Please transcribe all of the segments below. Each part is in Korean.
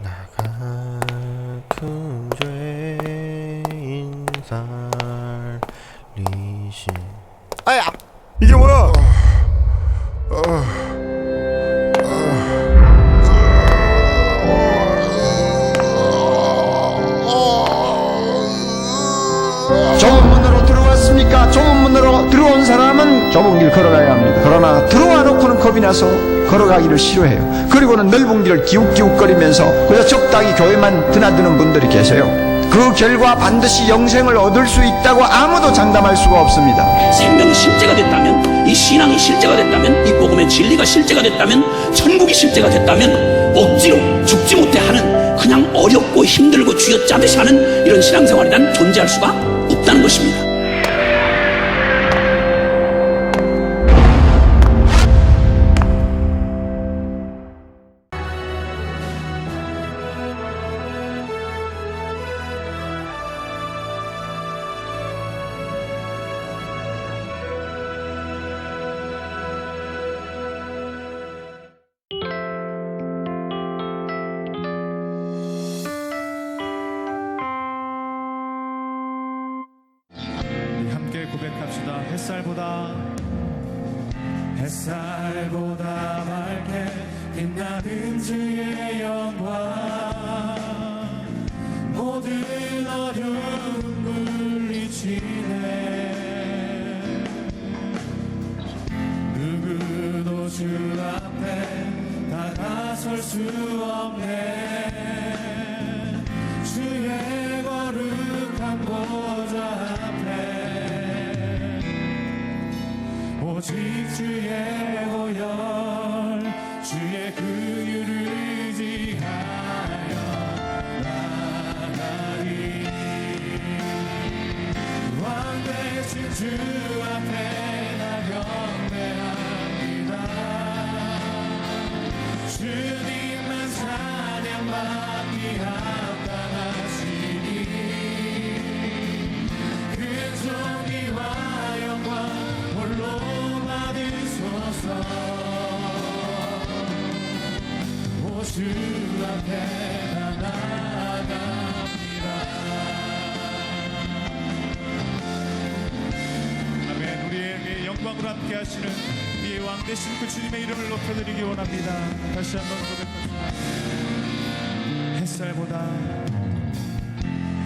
나 같은 죄인 살리신. 아야, 이게 뭐야? 좁은 문으로 들어왔습니까? 좁은 문으로 들어온 사람은 좁은 길 걸어가야 합니다. 그러나 들어와 놓고는 겁이 나서 걸어가기를 싫어해요. 그리고는 넓은 길을 기웃기웃거리면서 그래서 적당히 교회만 드나드는 분들이 계세요. 그 결과 반드시 영생을 얻을 수 있다고 아무도 장담할 수가 없습니다. 생명이 실제가 됐다면, 이 신앙이 실제가 됐다면, 이 복음의 진리가 실제가 됐다면, 천국이 실제가 됐다면 억지로 죽지 못해 하는, 그냥 어렵고 힘들고 쥐어짜듯이 하는 이런 신앙생활이란 존재할 수가 없다는 것입니다. 함께 고백합시다. 햇살보다 밝게 빛나는 주의 영광, 모든 어려움 물리치네. 누구도 주 앞에 다가설 수 없네. 주의 거룩한 보좌 앞에 오직 주의 보혈, 주의 긍휼을 의지하여 나가리. 왕 되신 주 앞에 나 경배합니다. 주님만 찬양받기 합당하시니 그 존귀와 영광 홀로 오 주 앞에 나 나갑니다. 아멘. 우리에게 영광으로 함께 하시는 우리의 왕 되신 그 주님의 이름을 높여드리기 원합니다. 다시 한번 고백합니다.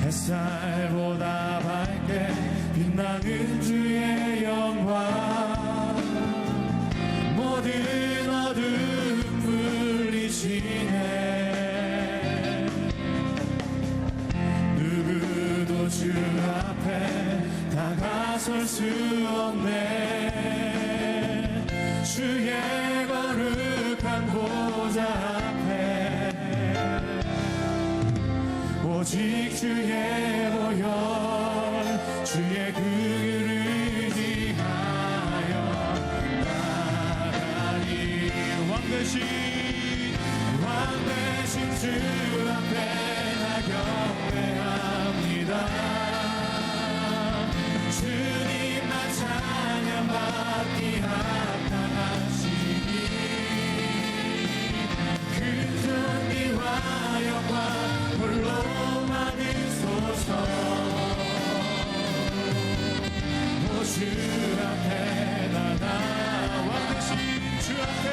햇살보다 밝게 빛나는 주의 영광, 모든 어둠 물리치네. 누구도 주 앞에 다가설 수 없네. 주의 거룩한 보좌 앞에 오직 주의 보혈, 주의 긍휼을 의지하여 나가리. 왕 되신 주 앞에 나 경배합니다. 주님만 찬양받기 합당하시니 그 존귀와 영광 홀로 받으소서. 오 주 앞에 나 왕 되신 주 앞에,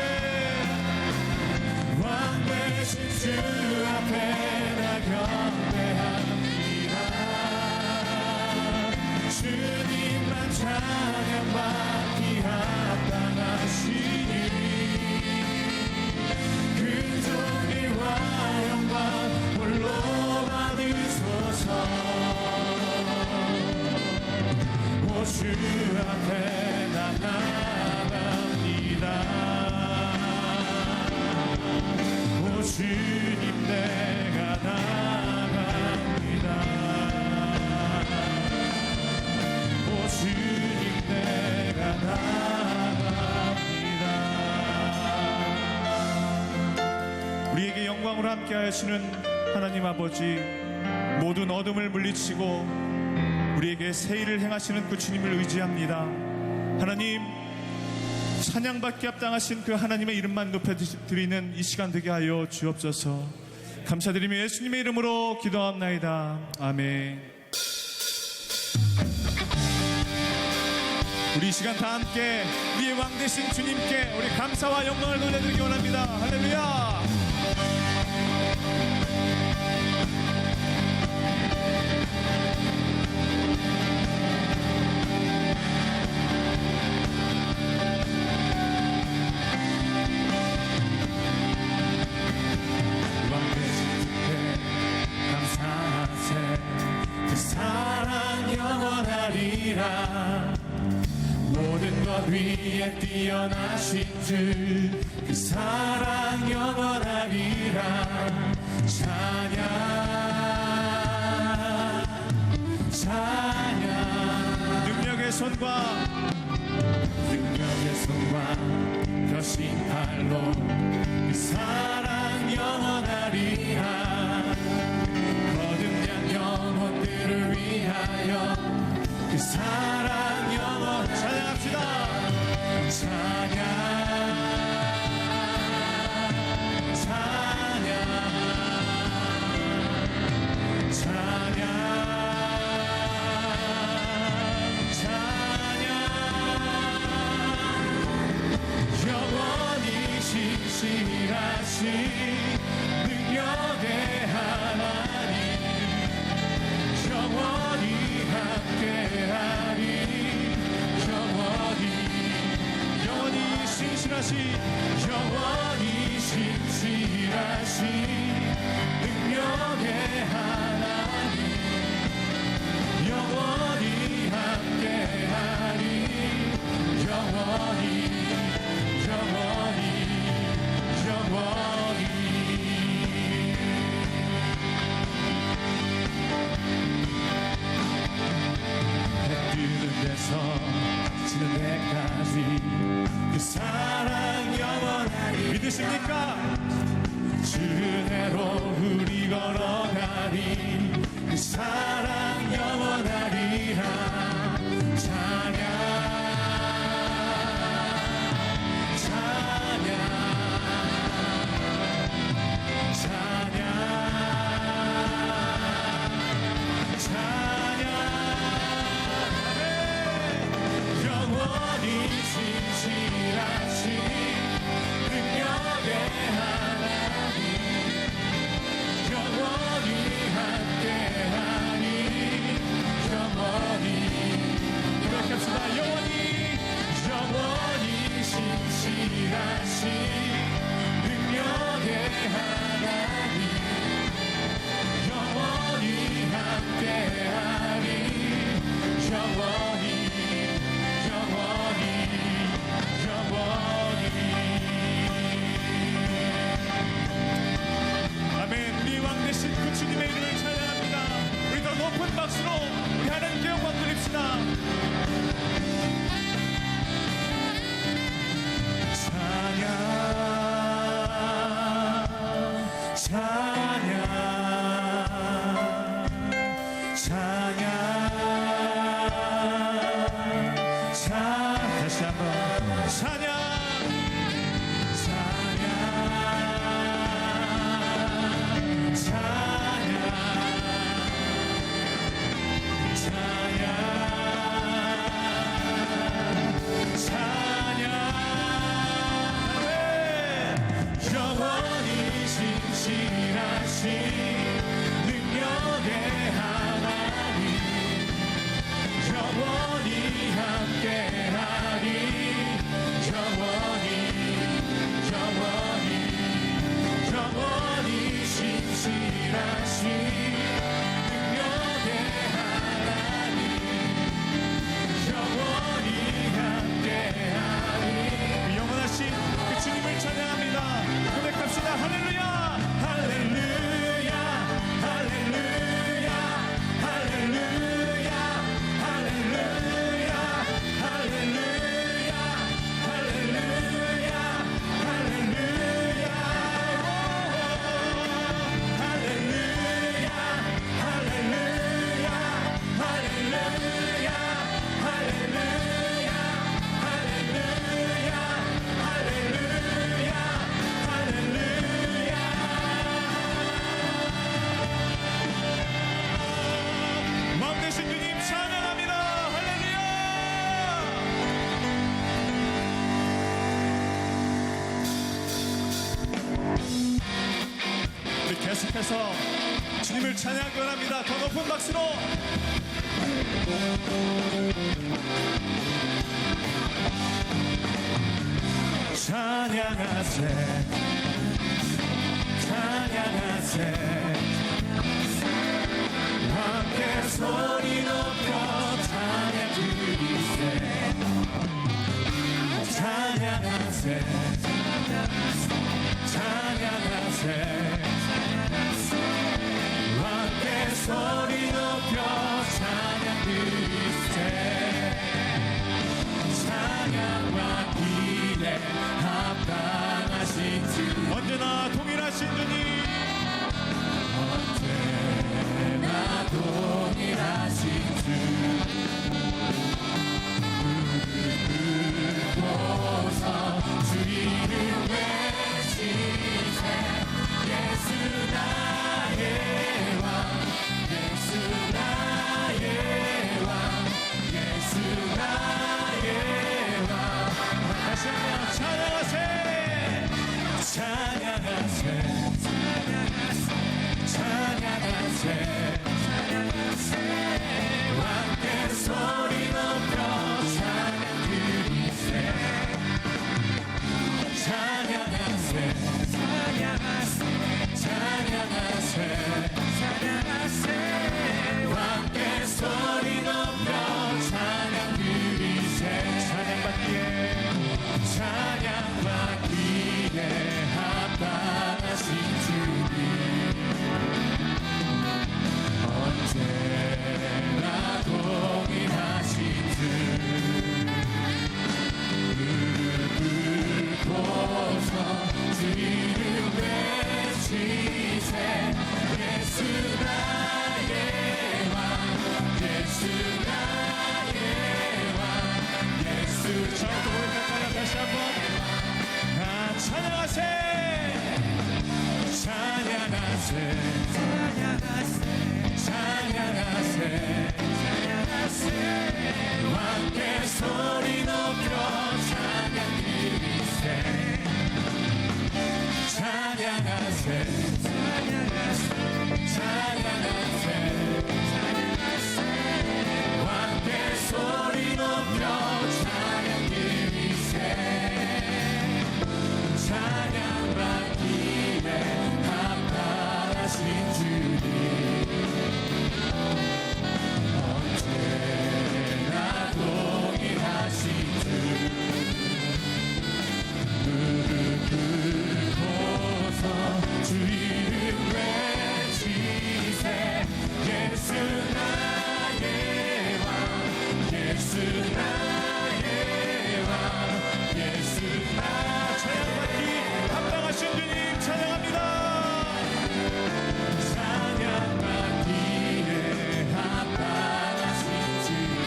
왕 되신 주 앞에 나 경배합니다. 주님만 찬양받기 합당하시니 그 존귀와 영광 홀로 받으소서. 오 주 앞에 나 나갑니다. 오 주님 내가 나갑니다. 오 주님 내가 나갑니다. 우리에게 영광으로 함께 하시는 하나님 아버지, 모든 어둠을 물리치고 우리에게 새 일을 행하시는 그 주님을 의지합니다. 하나님, 찬양받기 합당하신 그 하나님의 이름만 높여드리는 이 시간 되게 하여 주옵소서. 감사드리며 예수님의 이름으로 기도합나이다. 아멘. 우리 이 시간 다 함께 우리의 왕 되신 주님께 우리 감사와 영광을 돌려드리기 원합니다. 할렐루야. 왕 되신 주께 감사하세. 그 사랑 영원하리라. 모든 것 위에 뛰어나신 주 그 사랑 영원하리라. 찬양 찬양. 능력의 손과 펴신 팔로 그 사랑 영원하리라. 거듭난 영혼들을 위하여 그 사랑 영원. 찬양합시다. 찬양 찬양 찬양 찬양. 영원히 신실하신 능력의 하나님 영원히 함께하리. 영원히 신실하신 능력의 하나님 영원히 함께하리. 영원히 해 뜨는 데서 지는 데까지 그 사랑 영원하리. 믿으십니까? 주 은혜로 우리 걸어가리. 그 사랑 영원하리라. 찬양 찬양 찬양 찬양. 영원히 신실하신 능력의 하나님 영원히 함께하니 계속해서 주님을 찬양 원합니다. 더 높은 박수로. 찬양하세, 찬양하세, 함께 소리 높여 찬양 드리세. 찬양하세, 찬양하세, 함께 소리 높여 찬양 드리세. 찬양과 기대 합당하신 주, 언제나 동일하신 주님, 언제나 동일하신 주, 늙고서 주 이름 외치세. 예수 나의 왕, 예수 나의 왕, 예수 나의 왕. 다시 한번 찬양하세, 찬양하세, 찬양하세, 함께 소리 높여 찬양 드리세. 찬양하세, 찬양하세, 찬양하세, 찬양하세, 함께 소리 높여 찬양 드리세. 찬양받기에, 찬양받기에 합당하신 주님, 언제나 동일하신 주, 무릎 꿇고서 주 이름 외치세. 예수 나의 왕, 예수 나의 왕, 예수. 저도 고백할까요? 다시 한번 찬양하세, 찬양하세, 찬양하세, 찬양하세, 찬양하세, 함께 소리 높여 찬양 드리세. 찬양하세, 찬양하세, 찬양하세, 찬양하세, 함께 소리 높여 찬양 드리세. 찬양받기에 합당하신 주님, 언제나 동일하신 주, 무릎 꿇고서 주 이름 외치세. 예수 나의 왕, 예수 나의 왕, 예수 나의. 찬양받기 합당하신 주님 찬양합니다. 찬양받기에 합당하신 주님,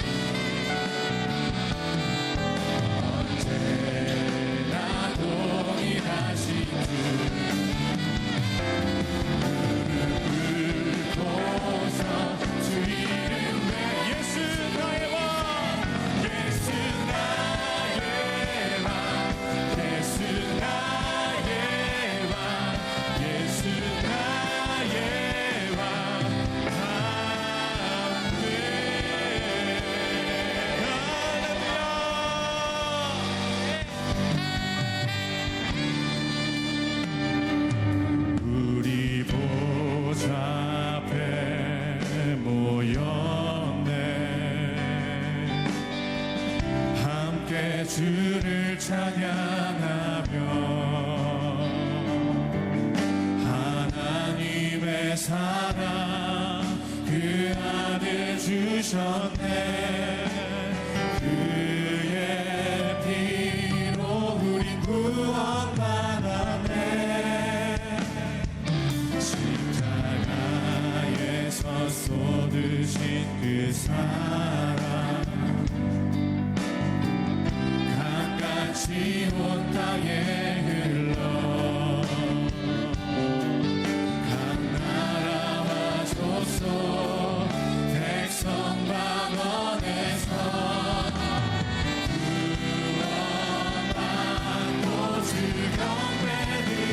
언제나 동일하신 주, 무릎 꿇고서 주 이름 외. 예수 나의 왕, 예수 나의 왕, 예수 나의 왕, 예수 나의 왕. 할렐루야. 우리 보좌 앞에 모였네, 함께 주를 찬양하며 하나님의 사랑 그 아들 주셨네. 그의 피로 우린 구원받았네. 십자가에서 쏟으신 그 사랑 강같이 온 땅에 흘러 각 나라와 족속 백성 방언에서 구원받고 주 경배드리네.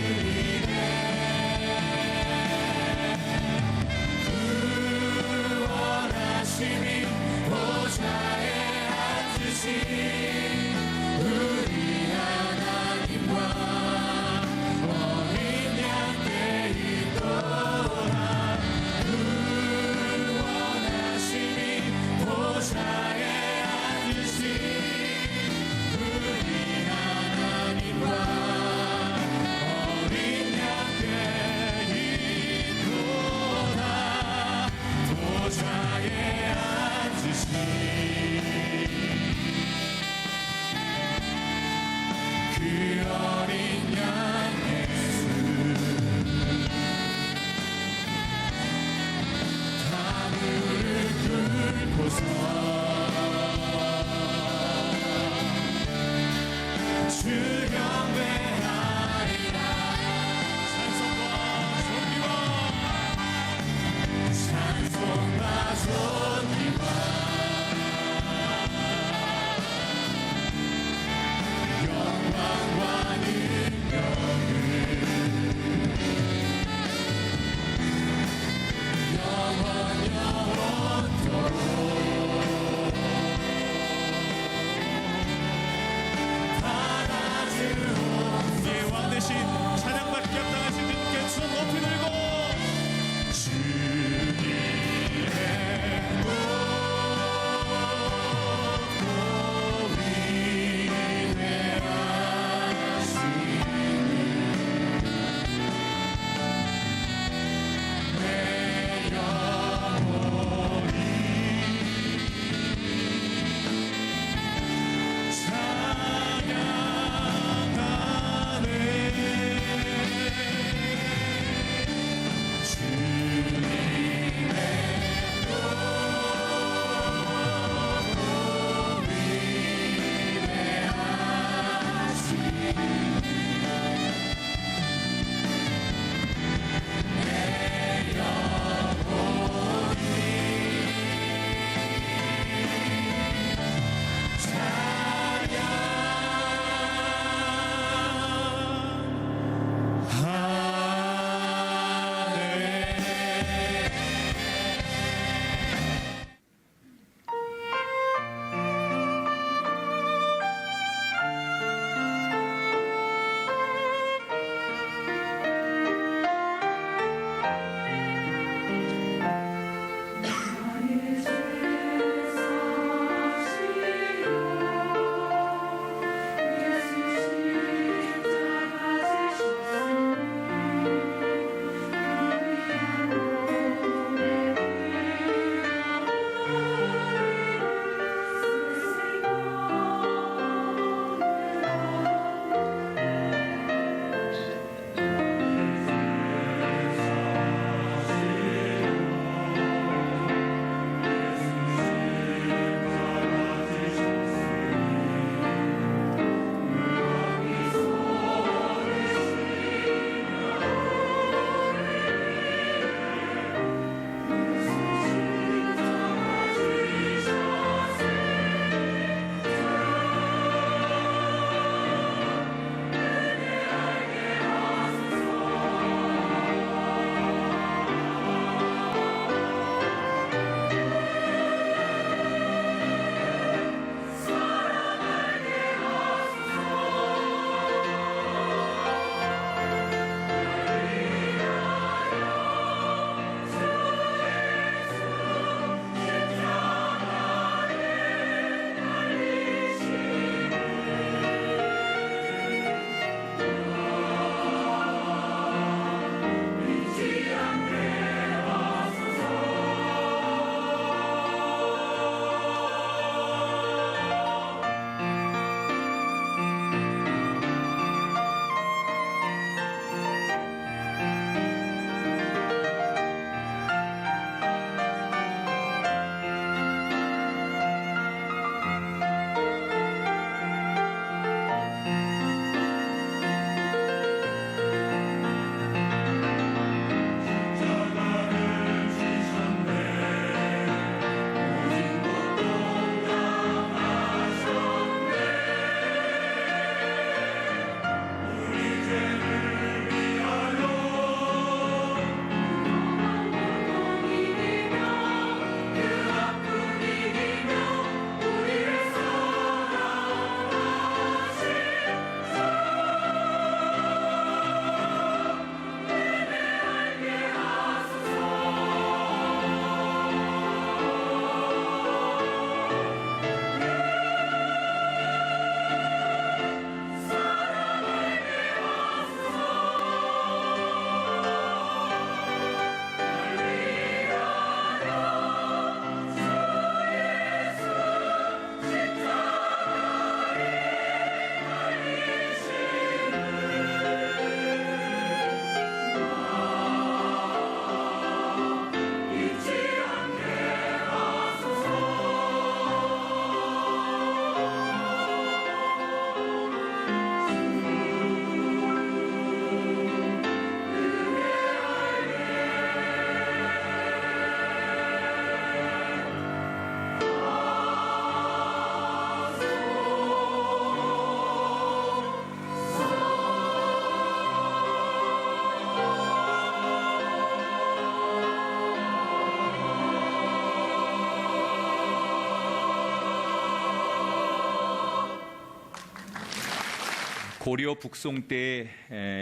고려 북송 때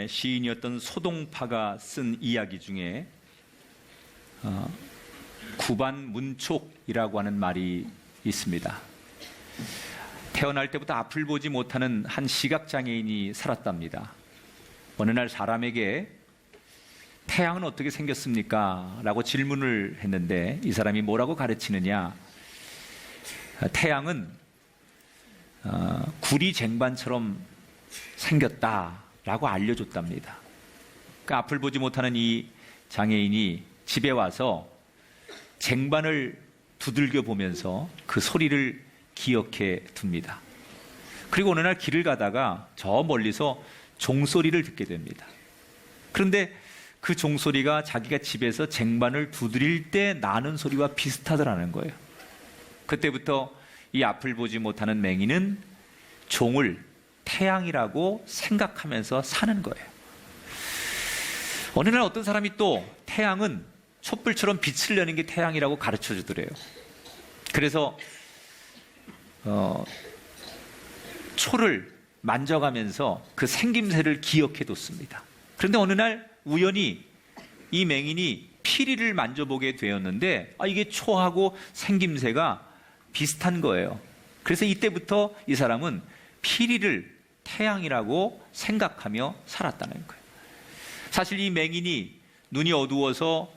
시인이었던 소동파가 쓴 이야기 중에 구반문촉이라고 하는 말이 있습니다. 태어날 때부터 앞을 보지 못하는 한 시각장애인이 살았답니다. 어느 날 사람에게 태양은 어떻게 생겼습니까? 라고 질문을 했는데 이 사람이 뭐라고 가르치느냐? 태양은 구리 쟁반처럼 생겼다라고 알려줬답니다. 그러니까 앞을 보지 못하는 이 장애인이 집에 와서 쟁반을 두들겨 보면서 그 소리를 기억해 둡니다. 그리고 어느 날 길을 가다가 저 멀리서 종소리를 듣게 됩니다. 그런데 그 종소리가 자기가 집에서 쟁반을 두드릴 때 나는 소리와 비슷하더라는 거예요. 그때부터 이 앞을 보지 못하는 맹인은 종을 태양이라고 생각하면서 사는 거예요. 어느 날 어떤 사람이 또 태양은 촛불처럼 빛을 내는 게 태양이라고 가르쳐 주더래요. 그래서 초를 만져가면서 그 생김새를 기억해 뒀습니다. 그런데 어느 날 우연히 이 맹인이 피리를 만져보게 되었는데 이게 초하고 생김새가 비슷한 거예요. 그래서 이때부터 이 사람은 피리를 태양이라고 생각하며 살았다는 거예요. 사실 이 맹인이 눈이 어두워서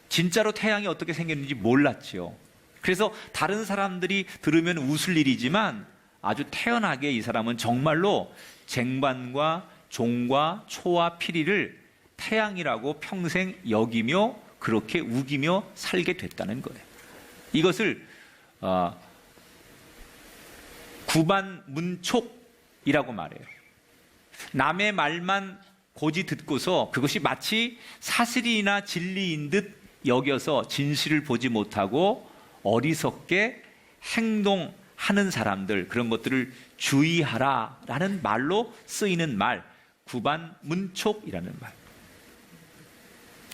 진짜로 태양이 어떻게 생겼는지 몰랐지요. 그래서 다른 사람들이 들으면 웃을 일이지만 아주 태연하게 이 사람은 정말로 쟁반과 종과 초와 피리를 태양이라고 평생 여기며 그렇게 우기며 살게 됐다는 거예요. 이것을 구반문촉이라고 말해요. 남의 말만 고지 듣고서 그것이 마치 사실이나 진리인 듯 여겨서 진실을 보지 못하고 어리석게 행동하는 사람들, 그런 것들을 주의하라라는 말로 쓰이는 말, 구반문촉이라는 말.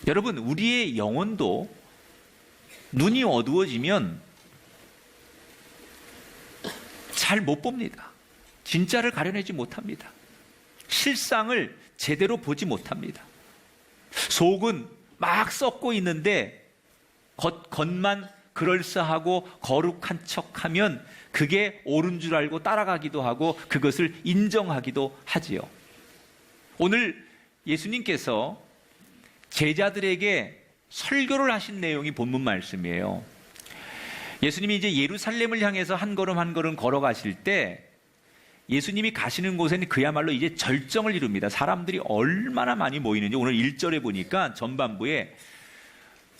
여러분, 우리의 영혼도 눈이 어두워지면 잘 못 봅니다. 진짜를 가려내지 못합니다. 실상을 제대로 보지 못합니다. 속은 막 썩고 있는데 겉만 그럴싸하고 거룩한 척하면 그게 옳은 줄 알고 따라가기도 하고 그것을 인정하기도 하지요. 오늘 예수님께서 제자들에게 설교를 하신 내용이 본문 말씀이에요. 예수님이 이제 예루살렘을 향해서 한 걸음 한 걸음 걸어가실 때 예수님이 가시는 곳에는 그야말로 이제 절정을 이룹니다. 사람들이 얼마나 많이 모이는지 오늘 1절에 보니까 전반부에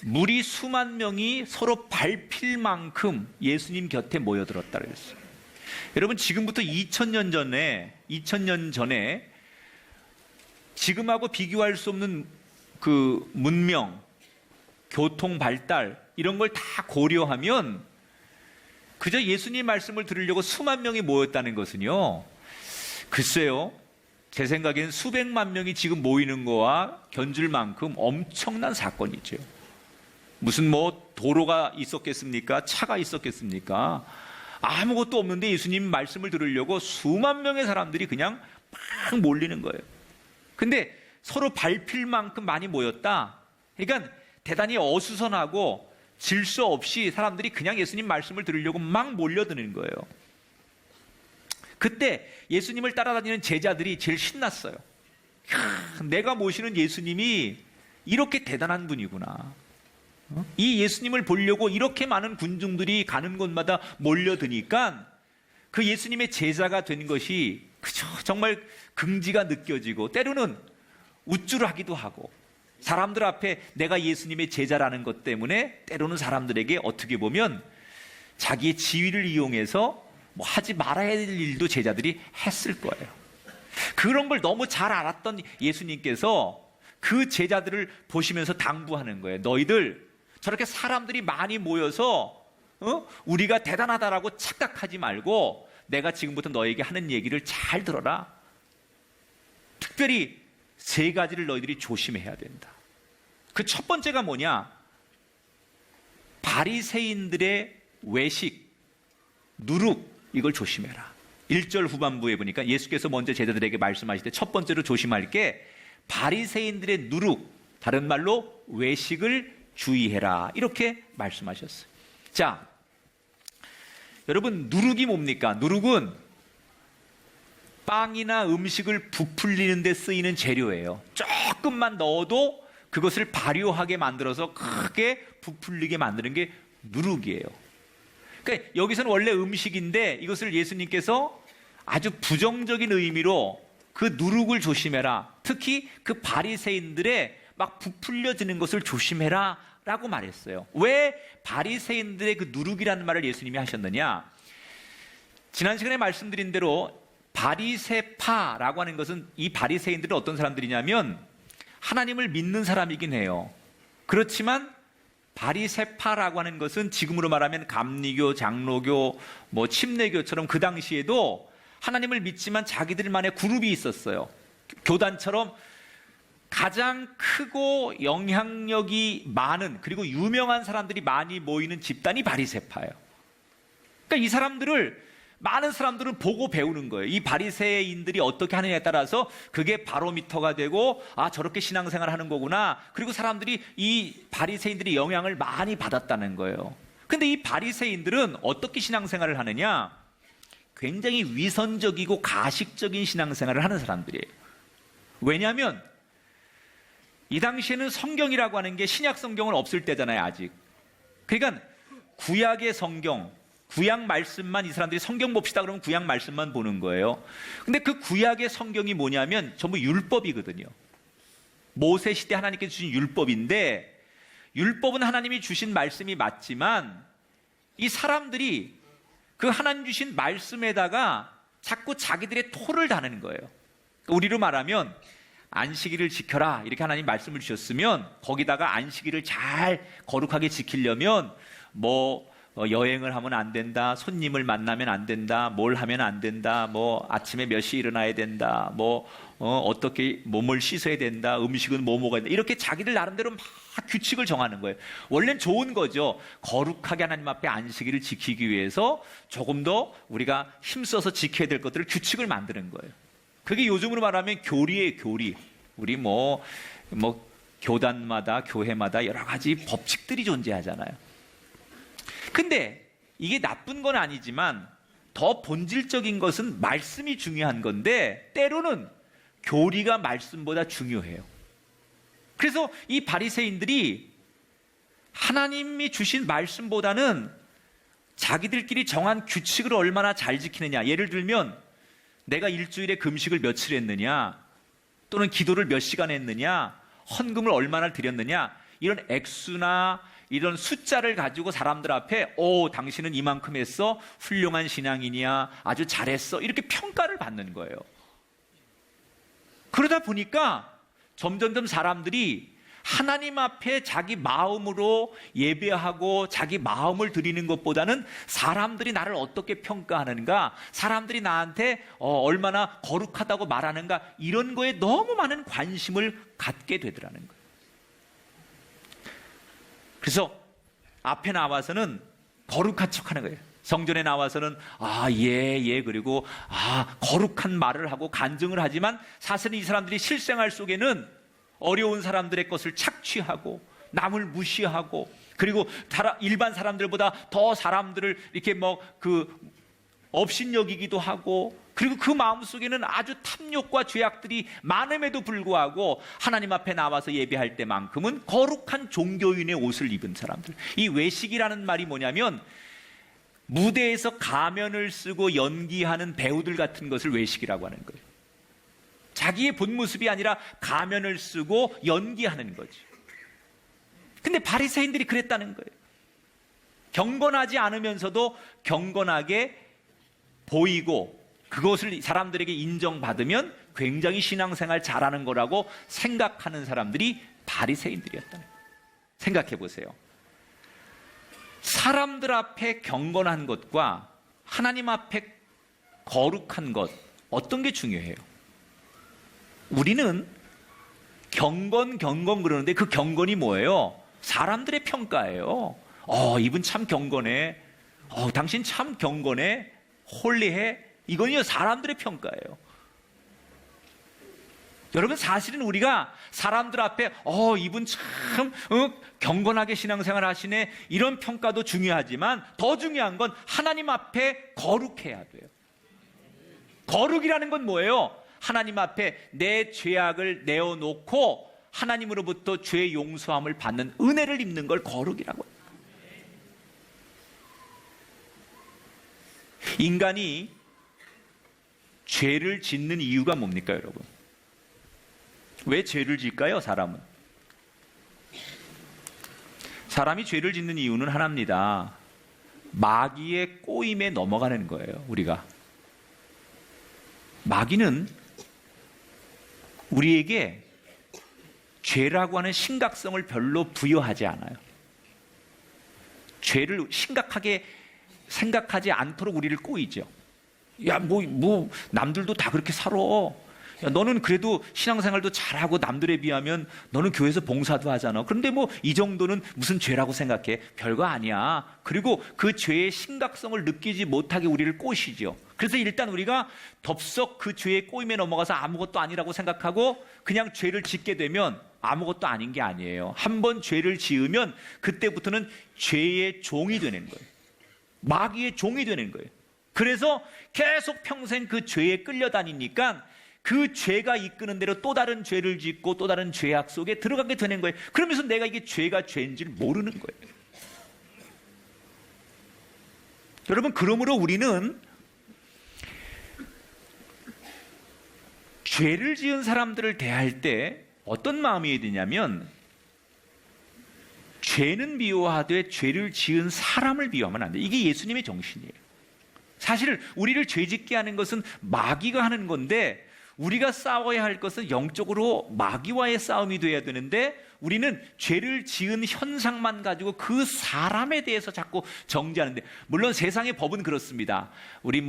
무리 수만 명이 서로 밟힐 만큼 예수님 곁에 모여들었다 그랬어요. 여러분, 지금부터 2000년 전에 지금하고 비교할 수 없는 그 문명, 교통 발달 이런 걸 다 고려하면 그저 예수님 말씀을 들으려고 수만 명이 모였다는 것은요, 글쎄요, 제 생각에는 수백만 명이 지금 모이는 거와 견줄 만큼 엄청난 사건이죠. 무슨 도로가 있었겠습니까? 차가 있었겠습니까? 아무것도 없는데 예수님 말씀을 들으려고 수만 명의 사람들이 그냥 막 몰리는 거예요. 근데 서로 밟힐 만큼 많이 모였다. 그러니까 대단히 어수선하고 질서 없이 사람들이 그냥 예수님 말씀을 들으려고 막 몰려드는 거예요. 그때 예수님을 따라다니는 제자들이 제일 신났어요. 내가 모시는 예수님이 이렇게 대단한 분이구나. 이 예수님을 보려고 이렇게 많은 군중들이 가는 곳마다 몰려드니까 그 예수님의 제자가 된 것이 그저 정말 긍지가 느껴지고 때로는 우쭐하기도 하고 사람들 앞에 내가 예수님의 제자라는 것 때문에 때로는 사람들에게 어떻게 보면 자기의 지위를 이용해서 하지 말아야 될 일도 제자들이 했을 거예요. 그런 걸 너무 잘 알았던 예수님께서 그 제자들을 보시면서 당부하는 거예요. 너희들 저렇게 사람들이 많이 모여서 우리가 대단하다라고 착각하지 말고 내가 지금부터 너에게 하는 얘기를 잘 들어라. 특별히 3가지를 너희들이 조심해야 된다. 그 첫 번째가 뭐냐? 바리새인들의 외식, 누룩, 이걸 조심해라. 1절 후반부에 보니까 예수께서 먼저 제자들에게 말씀하실 때 첫 번째로 조심할 게 바리새인들의 누룩, 다른 말로 외식을 주의해라, 이렇게 말씀하셨어요. 자, 여러분, 누룩이 뭡니까? 누룩은 빵이나 음식을 부풀리는 데 쓰이는 재료예요. 조금만 넣어도 그것을 발효하게 만들어서 크게 부풀리게 만드는 게 누룩이에요. 그러니까 여기서는 원래 음식인데 이것을 예수님께서 아주 부정적인 의미로 그 누룩을 조심해라, 특히 그 바리새인들의 막 부풀려지는 것을 조심해라 라고 말했어요. 왜 바리새인들의 그 누룩이라는 말을 예수님이 하셨느냐? 지난 시간에 말씀드린 대로 바리새파라고 하는 것은, 이 바리새인들은 어떤 사람들이냐면 하나님을 믿는 사람이긴 해요. 그렇지만 바리새파라고 하는 것은 지금으로 말하면 감리교, 장로교, 뭐 침례교처럼 그 당시에도 하나님을 믿지만 자기들만의 그룹이 있었어요. 교단처럼 가장 크고 영향력이 많은, 그리고 유명한 사람들이 많이 모이는 집단이 바리새파예요. 그러니까 이 사람들을 많은 사람들은 보고 배우는 거예요. 이 바리새인들이 어떻게 하느냐에 따라서 그게 바로미터가 되고, 아, 저렇게 신앙생활 하는 거구나. 그리고 사람들이 이 바리새인들의 영향을 많이 받았다는 거예요. 근데 이 바리새인들은 어떻게 신앙생활을 하느냐? 굉장히 위선적이고 가식적인 신앙생활을 하는 사람들이에요. 왜냐하면 이 당시에는 성경이라고 하는 게 신약 성경은 없을 때잖아요, 아직. 그러니까 구약의 성경, 구약 말씀만, 이 사람들이 성경 봅시다 그러면 구약 말씀만 보는 거예요. 근데 그 구약의 성경이 뭐냐면 전부 율법이거든요. 모세 시대 하나님께서 주신 율법인데, 율법은 하나님이 주신 말씀이 맞지만 이 사람들이 그 하나님 주신 말씀에다가 자꾸 자기들의 토를 다는 거예요. 우리로 말하면 안식일을 지켜라, 이렇게 하나님 말씀을 주셨으면 거기다가 안식일을 잘 거룩하게 지키려면 뭐 여행을 하면 안 된다, 손님을 만나면 안 된다, 뭘 하면 안 된다, 뭐 아침에 몇 시에 일어나야 된다, 뭐 어떻게 몸을 씻어야 된다, 음식은 뭐 먹어야 된다, 이렇게 자기들 나름대로 막 규칙을 정하는 거예요. 원래는 좋은 거죠. 거룩하게 하나님 앞에 안식일을 지키기 위해서 조금 더 우리가 힘써서 지켜야 될 것들을 규칙을 만드는 거예요. 그게 요즘으로 말하면 교리예요, 교리. 우리 뭐 교단마다, 교회마다 여러 가지 법칙들이 존재하잖아요. 근데 이게 나쁜 건 아니지만 더 본질적인 것은 말씀이 중요한 건데, 때로는 교리가 말씀보다 중요해요. 그래서 이 바리새인들이 하나님이 주신 말씀보다는 자기들끼리 정한 규칙을 얼마나 잘 지키느냐. 예를 들면 내가 일주일에 금식을 며칠 했느냐, 또는 기도를 몇 시간 했느냐, 헌금을 얼마나 드렸느냐, 이런 액수나 이런 숫자를 가지고 사람들 앞에 당신은 이만큼 했어, 훌륭한 신앙인이야, 아주 잘했어, 이렇게 평가를 받는 거예요. 그러다 보니까 점점점 사람들이 하나님 앞에 자기 마음으로 예배하고 자기 마음을 드리는 것보다는 사람들이 나를 어떻게 평가하는가, 사람들이 나한테 얼마나 거룩하다고 말하는가, 이런 거에 너무 많은 관심을 갖게 되더라는 거예요. 그래서 앞에 나와서는 거룩한 척하는 거예요. 성전에 나와서는 그리고 거룩한 말을 하고 간증을 하지만 사실은 이 사람들이 실생활 속에는 어려운 사람들의 것을 착취하고 남을 무시하고, 그리고 일반 사람들보다 더 사람들을 이렇게 업신여기기도 하고, 그리고 그 마음속에는 아주 탐욕과 죄악들이 많음에도 불구하고 하나님 앞에 나와서 예배할 때만큼은 거룩한 종교인의 옷을 입은 사람들. 이 외식이라는 말이 뭐냐면 무대에서 가면을 쓰고 연기하는 배우들 같은 것을 외식이라고 하는 거예요. 자기의 본 모습이 아니라 가면을 쓰고 연기하는 거죠. 근데 바리새인들이 그랬다는 거예요. 경건하지 않으면서도 경건하게 보이고 그것을 사람들에게 인정받으면 굉장히 신앙생활 잘하는 거라고 생각하는 사람들이 바리새인들이었다는 거예요. 생각해 보세요. 사람들 앞에 경건한 것과 하나님 앞에 거룩한 것, 어떤 게 중요해요? 우리는 경건 그러는데 그 경건이 뭐예요? 사람들의 평가예요. 이분 참 경건해. 당신 참 경건해. 홀리해. 이건요, 사람들의 평가예요. 여러분, 사실은 우리가 사람들 앞에 이분 참 경건하게 신앙생활 하시네, 이런 평가도 중요하지만 더 중요한 건 하나님 앞에 거룩해야 돼요. 거룩이라는 건 뭐예요? 하나님 앞에 내 죄악을 내어놓고 하나님으로부터 죄 용서함을 받는 은혜를 입는 걸 거룩이라고 해요. 인간이 죄를 짓는 이유가 뭡니까, 여러분? 왜 죄를 짓까요, 사람은? 사람이 죄를 짓는 이유는 하나입니다. 마귀의 꼬임에 넘어가는 거예요, 우리가. 마귀는 우리에게 죄라고 하는 심각성을 별로 부여하지 않아요. 죄를 심각하게 생각하지 않도록 우리를 꼬이죠. 야, 남들도 다 그렇게 살아. 야, 너는 그래도 신앙생활도 잘하고 남들에 비하면 너는 교회에서 봉사도 하잖아. 그런데 이 정도는 무슨 죄라고 생각해? 별거 아니야. 그리고 그 죄의 심각성을 느끼지 못하게 우리를 꼬시죠. 그래서 일단 우리가 덥석 그 죄의 꼬임에 넘어가서 아무것도 아니라고 생각하고 그냥 죄를 짓게 되면 아무것도 아닌 게 아니에요. 한번 죄를 지으면 그때부터는 죄의 종이 되는 거예요. 마귀의 종이 되는 거예요. 그래서 계속 평생 그 죄에 끌려다니니까 그 죄가 이끄는 대로 또 다른 죄를 짓고 또 다른 죄악 속에 들어가게 되는 거예요. 그러면서 내가 이게 죄가 죄인지를 모르는 거예요. 여러분, 그러므로 우리는 죄를 지은 사람들을 대할 때 어떤 마음이 드냐면, 죄는 미워하되 죄를 지은 사람을 미워하면 안 돼. 이게 예수님의 정신이에요. 사실 우리를 죄짓게 하는 것은 마귀가 하는 건데, 우리가 싸워야 할 것은 영적으로 마귀와의 싸움이 돼야 되는데, 우리는 죄를 지은 현상만 가지고 그 사람에 대해서 자꾸 정죄하는데, 물론 세상의 법은 그렇습니다. 우리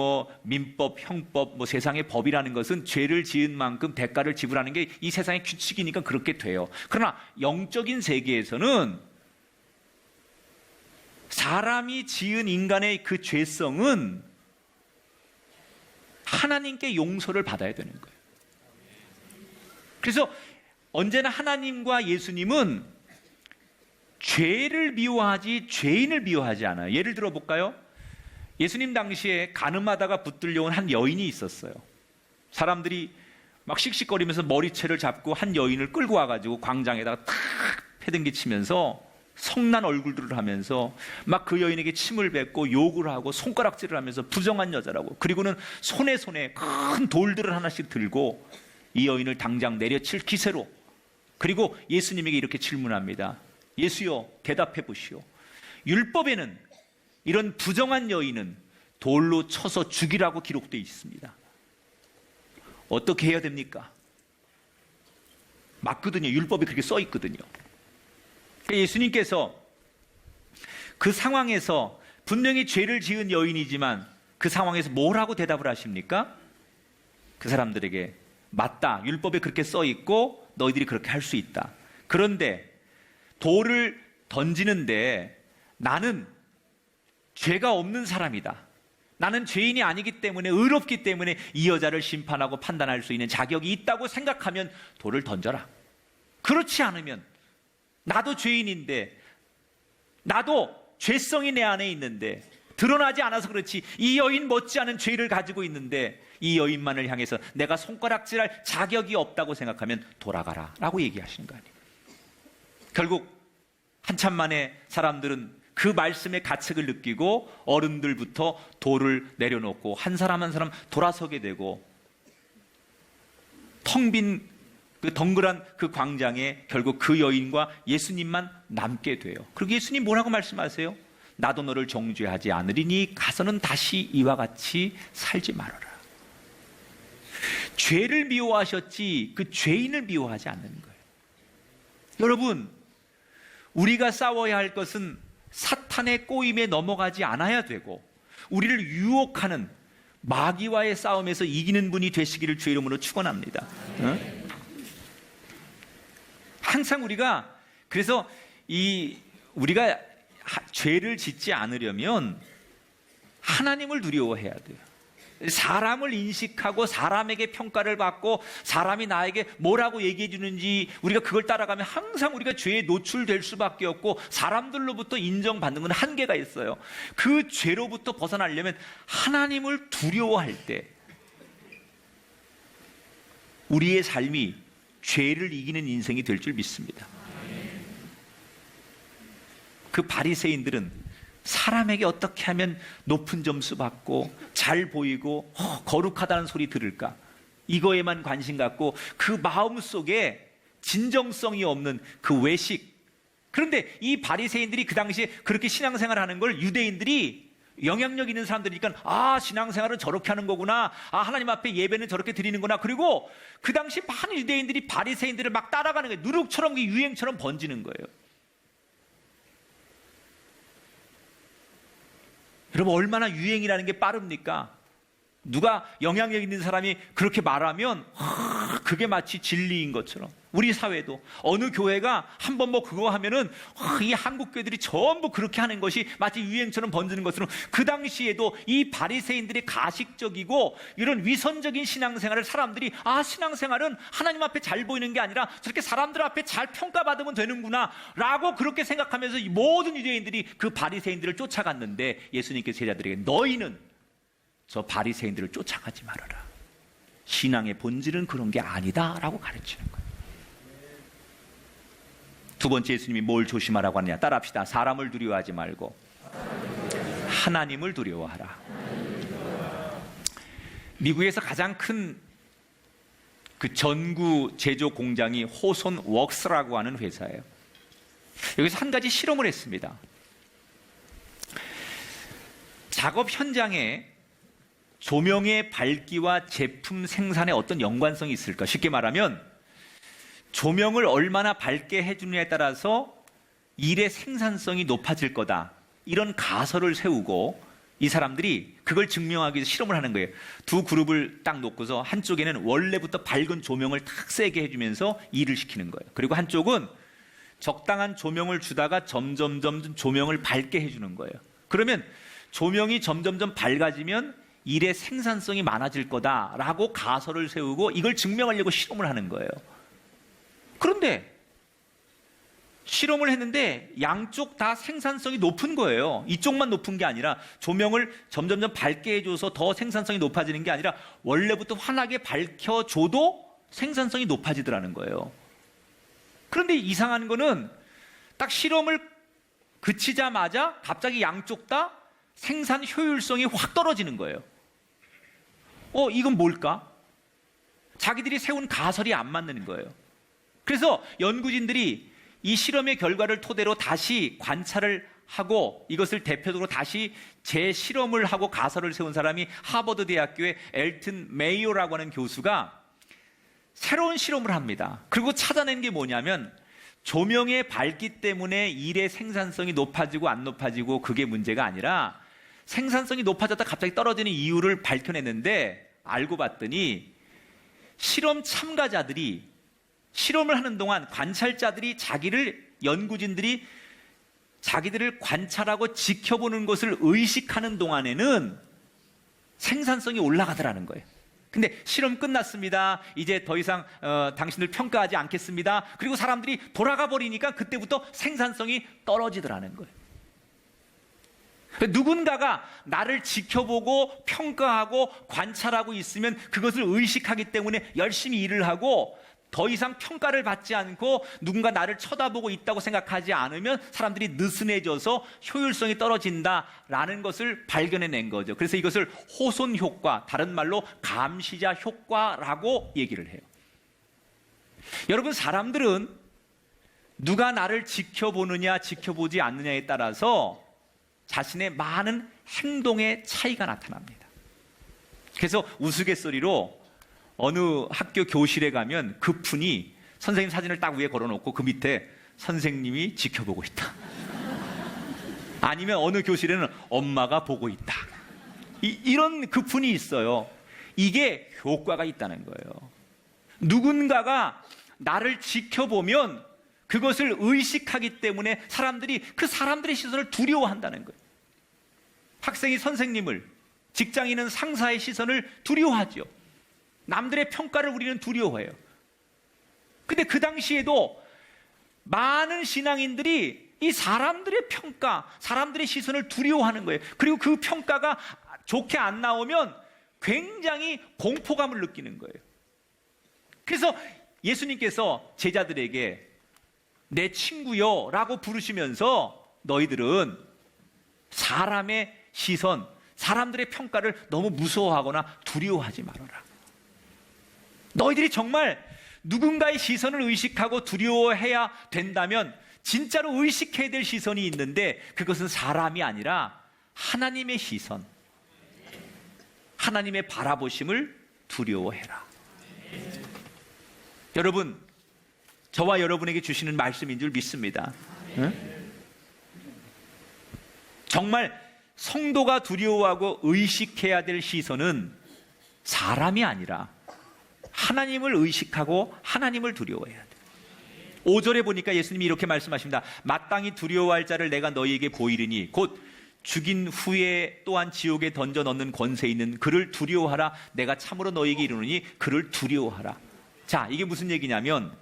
민법, 형법, 세상의 법이라는 것은 죄를 지은 만큼 대가를 지불하는 게 이 세상의 규칙이니까 그렇게 돼요. 그러나 영적인 세계에서는 사람이 지은 인간의 그 죄성은 하나님께 용서를 받아야 되는 거예요. 그래서 언제나 하나님과 예수님은 죄를 미워하지 죄인을 미워하지 않아요. 예를 들어 볼까요? 예수님 당시에 가늠하다가 붙들려온 한 여인이 있었어요. 사람들이 막 씩씩거리면서 머리채를 잡고 한 여인을 끌고 와가지고 광장에다가 탁 패등기 치면서 성난 얼굴들을 하면서 막 그 여인에게 침을 뱉고 욕을 하고 손가락질을 하면서 부정한 여자라고, 그리고는 손에 큰 돌들을 하나씩 들고 이 여인을 당장 내려칠 기세로, 그리고 예수님에게 이렇게 질문합니다. 예수여, 대답해 보시오. 율법에는 이런 부정한 여인은 돌로 쳐서 죽이라고 기록되어 있습니다. 어떻게 해야 됩니까? 맞거든요. 율법에 그렇게 써 있거든요. 예수님께서 그 상황에서 분명히 죄를 지은 여인이지만 그 상황에서 뭐라고 대답을 하십니까? 그 사람들에게 맞다. 율법에 그렇게 써 있고 너희들이 그렇게 할 수 있다. 그런데 돌을 던지는데 나는 죄가 없는 사람이다. 나는 죄인이 아니기 때문에, 의롭기 때문에 이 여자를 심판하고 판단할 수 있는 자격이 있다고 생각하면 돌을 던져라. 그렇지 않으면 나도 죄인인데, 나도 죄성이 내 안에 있는데, 드러나지 않아서 그렇지 이 여인 못지않은 죄를 가지고 있는데 이 여인만을 향해서 내가 손가락질할 자격이 없다고 생각하면 돌아가라 라고 얘기하시는 거 아니에요. 결국 한참 만에 사람들은 그 말씀의 가책을 느끼고 어른들부터 돌을 내려놓고 한 사람 한 사람 돌아서게 되고, 텅 빈 그 덩그란 그 광장에 결국 그 여인과 예수님만 남게 돼요. 그리고 예수님 뭐라고 말씀하세요? 나도 너를 정죄하지 않으리니 가서는 다시 이와 같이 살지 말아라. 죄를 미워하셨지 그 죄인을 미워하지 않는 거예요. 여러분, 우리가 싸워야 할 것은 사탄의 꼬임에 넘어가지 않아야 되고, 우리를 유혹하는 마귀와의 싸움에서 이기는 분이 되시기를 주의 이름으로 축원합니다. 응? 항상 우리가, 그래서 우리가 죄를 짓지 않으려면 하나님을 두려워해야 돼요. 사람을 인식하고 사람에게 평가를 받고 사람이 나에게 뭐라고 얘기해 주는지 우리가 그걸 따라가면 항상 우리가 죄에 노출될 수밖에 없고 사람들로부터 인정받는 건 한계가 있어요. 그 죄로부터 벗어나려면 하나님을 두려워할 때 우리의 삶이 죄를 이기는 인생이 될 줄 믿습니다. 그 바리새인들은 사람에게 어떻게 하면 높은 점수 받고 잘 보이고 거룩하다는 소리 들을까, 이거에만 관심 갖고 그 마음속에 진정성이 없는 그 외식. 그런데 이 바리새인들이 그 당시에 그렇게 신앙생활을 하는 걸 유대인들이 영향력 있는 사람들이니까 신앙생활은 저렇게 하는 거구나, 하나님 앞에 예배는 저렇게 드리는구나. 그리고 그 당시 많은 유대인들이 바리새인들을 막 따라가는 거예요. 누룩처럼 유행처럼 번지는 거예요. 여러분, 얼마나 유행이라는 게 빠릅니까? 누가 영향력 있는 사람이 그렇게 말하면 그게 마치 진리인 것처럼, 우리 사회도 어느 교회가 한번 그거 하면은 이 한국 교회들이 전부 그렇게 하는 것이 마치 유행처럼 번지는 것처럼, 그 당시에도 이 바리새인들의 가식적이고 이런 위선적인 신앙생활을 사람들이 신앙생활은 하나님 앞에 잘 보이는 게 아니라 저렇게 사람들 앞에 잘 평가받으면 되는구나 라고 그렇게 생각하면서 이 모든 유대인들이 그 바리새인들을 쫓아갔는데, 예수님께서 제자들에게 너희는 저 바리새인들을 쫓아가지 말아라, 신앙의 본질은 그런 게 아니다 라고 가르치는 거예요. 두 번째, 예수님이 뭘 조심하라고 하느냐, 따라합시다. 사람을 두려워하지 말고 하나님을 두려워하라. 미국에서 가장 큰 그 전구 제조 공장이 호손 웍스라고 하는 회사예요. 여기서 한 가지 실험을 했습니다. 작업 현장에 조명의 밝기와 제품 생산에 어떤 연관성이 있을까? 쉽게 말하면 조명을 얼마나 밝게 해주느냐에 따라서 일의 생산성이 높아질 거다, 이런 가설을 세우고 이 사람들이 그걸 증명하기 위해서 실험을 하는 거예요. 두 그룹을 딱 놓고서 한쪽에는 원래부터 밝은 조명을 탁 세게 해주면서 일을 시키는 거예요. 그리고 한쪽은 적당한 조명을 주다가 점점 조명을 밝게 해주는 거예요. 그러면 조명이 점점 밝아지면 일의 생산성이 많아질 거다라고 가설을 세우고 이걸 증명하려고 실험을 하는 거예요. 그런데 실험을 했는데 양쪽 다 생산성이 높은 거예요. 이쪽만 높은 게 아니라, 조명을 점점 밝게 해줘서 더 생산성이 높아지는 게 아니라 원래부터 환하게 밝혀줘도 생산성이 높아지더라는 거예요. 그런데 이상한 거는 딱 실험을 그치자마자 갑자기 양쪽 다 생산 효율성이 확 떨어지는 거예요. 이건 뭘까? 자기들이 세운 가설이 안 맞는 거예요. 그래서 연구진들이 이 실험의 결과를 토대로 다시 관찰을 하고 이것을 대표적으로 다시 재실험을 하고 가설을 세운 사람이 하버드 대학교의 엘튼 메이어라고 하는 교수가 새로운 실험을 합니다. 그리고 찾아낸 게 뭐냐면, 조명의 밝기 때문에 일의 생산성이 높아지고 안 높아지고 그게 문제가 아니라 생산성이 높아졌다 갑자기 떨어지는 이유를 밝혀냈는데, 알고 봤더니 실험 참가자들이 실험을 하는 동안 관찰자들이 연구진들이 자기들을 관찰하고 지켜보는 것을 의식하는 동안에는 생산성이 올라가더라는 거예요. 근데 실험 끝났습니다, 이제 더 이상 당신들 평가하지 않겠습니다, 그리고 사람들이 돌아가 버리니까 그때부터 생산성이 떨어지더라는 거예요. 누군가가 나를 지켜보고 평가하고 관찰하고 있으면 그것을 의식하기 때문에 열심히 일을 하고, 더 이상 평가를 받지 않고 누군가 나를 쳐다보고 있다고 생각하지 않으면 사람들이 느슨해져서 효율성이 떨어진다라는 것을 발견해낸 거죠. 그래서 이것을 호손 효과, 다른 말로 감시자 효과라고 얘기를 해요. 여러분, 사람들은 누가 나를 지켜보느냐 지켜보지 않느냐에 따라서 자신의 많은 행동의 차이가 나타납니다. 그래서 우스갯소리로 어느 학교 교실에 가면 그 푼이 선생님 사진을 딱 위에 걸어놓고 그 밑에 선생님이 지켜보고 있다, 아니면 어느 교실에는 엄마가 보고 있다, 이런 그 푼이 있어요. 이게 효과가 있다는 거예요. 누군가가 나를 지켜보면 그것을 의식하기 때문에 사람들이 그 사람들의 시선을 두려워한다는 거예요. 학생이 선생님을 직장인은 상사의 시선을 두려워하죠. 남들의 평가를 우리는 두려워해요. 근데 그 당시에도 많은 신앙인들이 이 사람들의 평가, 사람들의 시선을 두려워하는 거예요. 그리고 그 평가가 좋게 안 나오면 굉장히 공포감을 느끼는 거예요. 그래서 예수님께서 제자들에게 내 친구요 라고 부르시면서 너희들은 사람의 시선, 사람들의 평가를 너무 무서워하거나 두려워하지 말아라. 너희들이 정말 누군가의 시선을 의식하고 두려워해야 된다면 진짜로 의식해야 될 시선이 있는데 그것은 사람이 아니라 하나님의 시선, 하나님의 바라보심을 두려워해라. 여러분, 저와 여러분에게 주시는 말씀인 줄 믿습니다. 응? 정말 성도가 두려워하고 의식해야 될 시선은 사람이 아니라 하나님을 의식하고 하나님을 두려워해야 돼. 5절에 보니까 예수님이 이렇게 말씀하십니다. 마땅히 두려워할 자를 내가 너희에게 보이리니 곧 죽인 후에 또한 지옥에 던져 넣는 권세 있는 그를 두려워하라. 내가 참으로 너희에게 이르노니 그를 두려워하라. 자, 이게 무슨 얘기냐면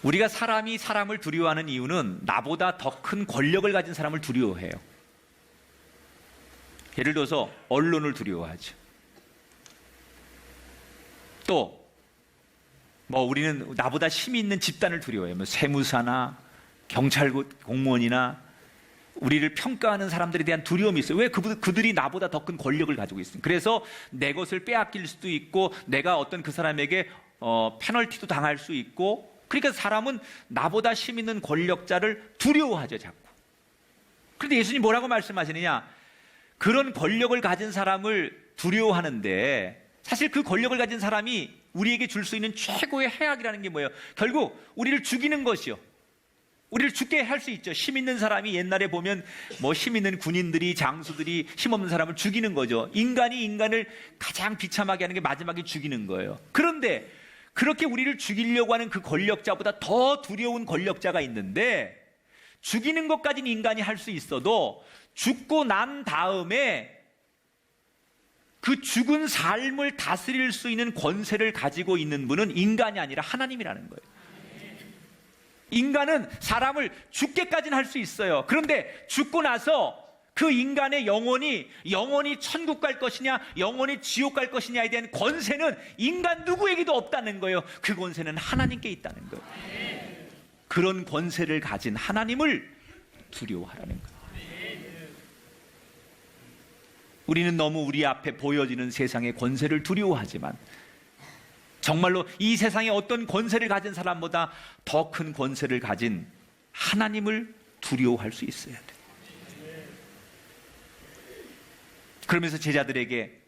우리가 사람이 사람을 두려워하는 이유는 나보다 더 큰 권력을 가진 사람을 두려워해요. 예를 들어서 언론을 두려워하죠. 또 우리는 나보다 힘이 있는 집단을 두려워해요. 세무사나 경찰 공무원이나 우리를 평가하는 사람들에 대한 두려움이 있어요. 왜? 그들이 나보다 더 큰 권력을 가지고 있습니다. 그래서 내 것을 빼앗길 수도 있고 내가 어떤 그 사람에게 페널티도 당할 수 있고, 그러니까 사람은 나보다 힘 있는 권력자를 두려워하죠, 자꾸. 그런데 예수님 뭐라고 말씀하시느냐? 그런 권력을 가진 사람을 두려워하는데 사실 그 권력을 가진 사람이 우리에게 줄 수 있는 최고의 해악이라는 게 뭐예요? 결국 우리를 죽이는 것이요. 우리를 죽게 할 수 있죠. 힘 있는 사람이 옛날에 보면 힘 있는 군인들이, 장수들이 힘없는 사람을 죽이는 거죠. 인간이 인간을 가장 비참하게 하는 게 마지막에 죽이는 거예요. 그런데 그렇게 우리를 죽이려고 하는 그 권력자보다 더 두려운 권력자가 있는데 죽이는 것까지는 인간이 할 수 있어도 죽고 난 다음에 그 죽은 삶을 다스릴 수 있는 권세를 가지고 있는 분은 인간이 아니라 하나님이라는 거예요. 인간은 사람을 죽게까지는 할 수 있어요. 그런데 죽고 나서 그 인간의 영혼이 천국 갈 것이냐 영원히 지옥 갈 것이냐에 대한 권세는 인간 누구에게도 없다는 거예요. 그 권세는 하나님께 있다는 거예요. 그런 권세를 가진 하나님을 두려워하라는 거예요. 우리는 너무 우리 앞에 보여지는 세상의 권세를 두려워하지만 정말로 이 세상에 어떤 권세를 가진 사람보다 더 큰 권세를 가진 하나님을 두려워할 수 있어야 돼요. 그러면서 제자들에게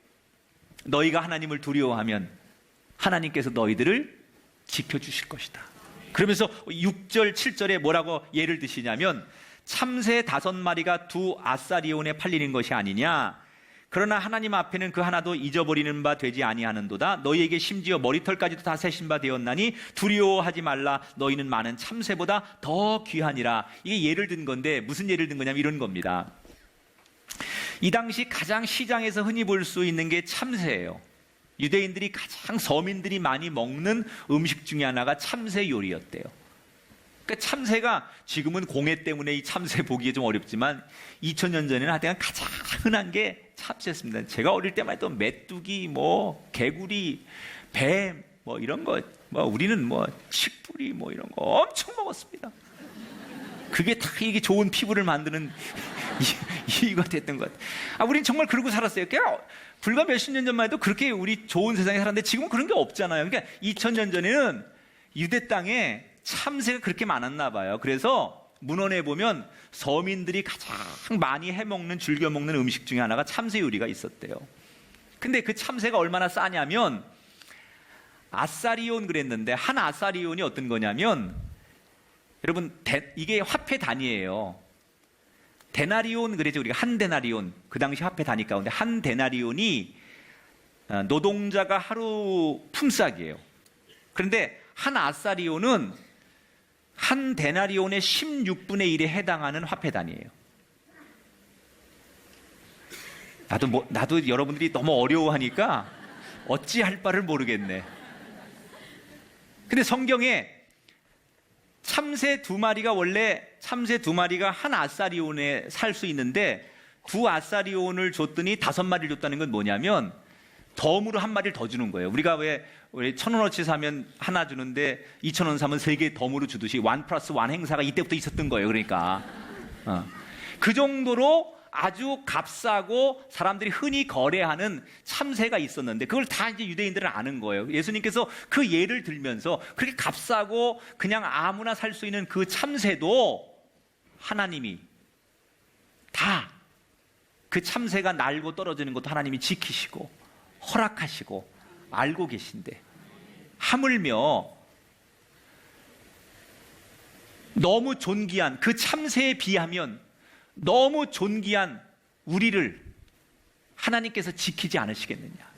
너희가 하나님을 두려워하면 하나님께서 너희들을 지켜주실 것이다. 그러면서 6절, 7절에 뭐라고 예를 드시냐면 참새 5마리가 2 아사리온에 팔리는 것이 아니냐. 그러나 하나님 앞에는 그 하나도 잊어버리는 바 되지 아니하는도다. 너희에게 심지어 머리털까지도 다 세신 바 되었나니 두려워하지 말라. 너희는 많은 참새보다 더 귀하니라. 이게 예를 든 건데 무슨 예를 든 거냐면 이런 겁니다. 이 당시 가장 시장에서 흔히 볼 수 있는 게 참새예요. 유대인들이 가장 서민들이 많이 먹는 음식 중에 하나가 참새 요리였대요. 그러니까 참새가 지금은 공해 때문에 이 참새 보기에 좀 어렵지만 2000년 전에는 하여튼 가장 흔한 게 참새였습니다. 제가 어릴 때만 해도 메뚜기, 개구리, 뱀, 이런 거, 우리는 칡뿌리 이런 거 엄청 먹었습니다. 그게 다 이게 좋은 피부를 만드는 이유가 됐던 것 같아요. 우린 정말 그러고 살았어요. 불과 몇십 년 전만 해도 그렇게 우리 좋은 세상에 살았는데 지금은 그런 게 없잖아요. 그러니까 2000년 전에는 유대 땅에 참새가 그렇게 많았나 봐요. 그래서 문헌에 보면 서민들이 가장 많이 해먹는, 즐겨 먹는 음식 중에 하나가 참새 요리가 있었대요. 근데 그 참새가 얼마나 싸냐면 아사리온 그랬는데 한 아사리온이 어떤 거냐면 여러분 이게 화폐 단위예요. 데나리온 그래죠. 우리가 한 데나리온, 그 당시 화폐 단위 가운데 한 데나리온이 노동자가 하루 품삯이에요. 그런데 한 아사리온은 한 데나리온의 16분의 1에 해당하는 화폐 단위예요. 나도 여러분들이 너무 어려워하니까 어찌할 바를 모르겠네. 근데 성경에 참새 두 마리가 한 아사리온에 살 수 있는데 두 아사리온을 줬더니 5마리를 줬다는 건 뭐냐면 덤으로 한 마리를 더 주는 거예요. 우리가 왜 1,000원어치 사면 하나 주는데 2,000원 사면 3개 덤으로 주듯이 1+1 행사가 이때부터 있었던 거예요. 그러니까 그 정도로 아주 값싸고 사람들이 흔히 거래하는 참새가 있었는데 그걸 다 이제 유대인들은 아는 거예요. 예수님께서 그 예를 들면서 그렇게 값싸고 그냥 아무나 살 수 있는 그 참새도 하나님이 다 그 참새가 날고 떨어지는 것도 하나님이 지키시고 허락하시고 알고 계신데 하물며 너무 존귀한 그 참새에 비하면 너무 존귀한 우리를 하나님께서 지키지 않으시겠느냐.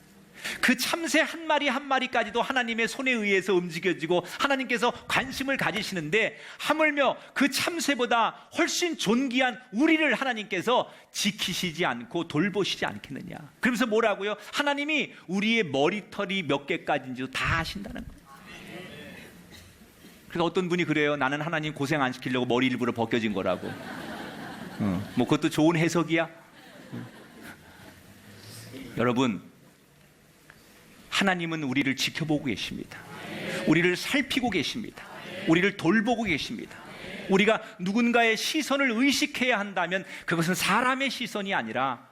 그 참새 한 마리 한 마리까지도 하나님의 손에 의해서 움직여지고 하나님께서 관심을 가지시는데 하물며 그 참새보다 훨씬 존귀한 우리를 하나님께서 지키시지 않고 돌보시지 않겠느냐. 그러면서 뭐라고요? 하나님이 우리의 머리털이 몇 개까지인지도 다 아신다는 거예요. 그래서 어떤 분이 그래요. 나는 하나님 고생 안 시키려고 머리 일부러 벗겨진 거라고. 뭐 그것도 좋은 해석이야. 여러분, 하나님은 우리를 지켜보고 계십니다. 우리를 살피고 계십니다. 우리를 돌보고 계십니다. 우리가 누군가의 시선을 의식해야 한다면 그것은 사람의 시선이 아니라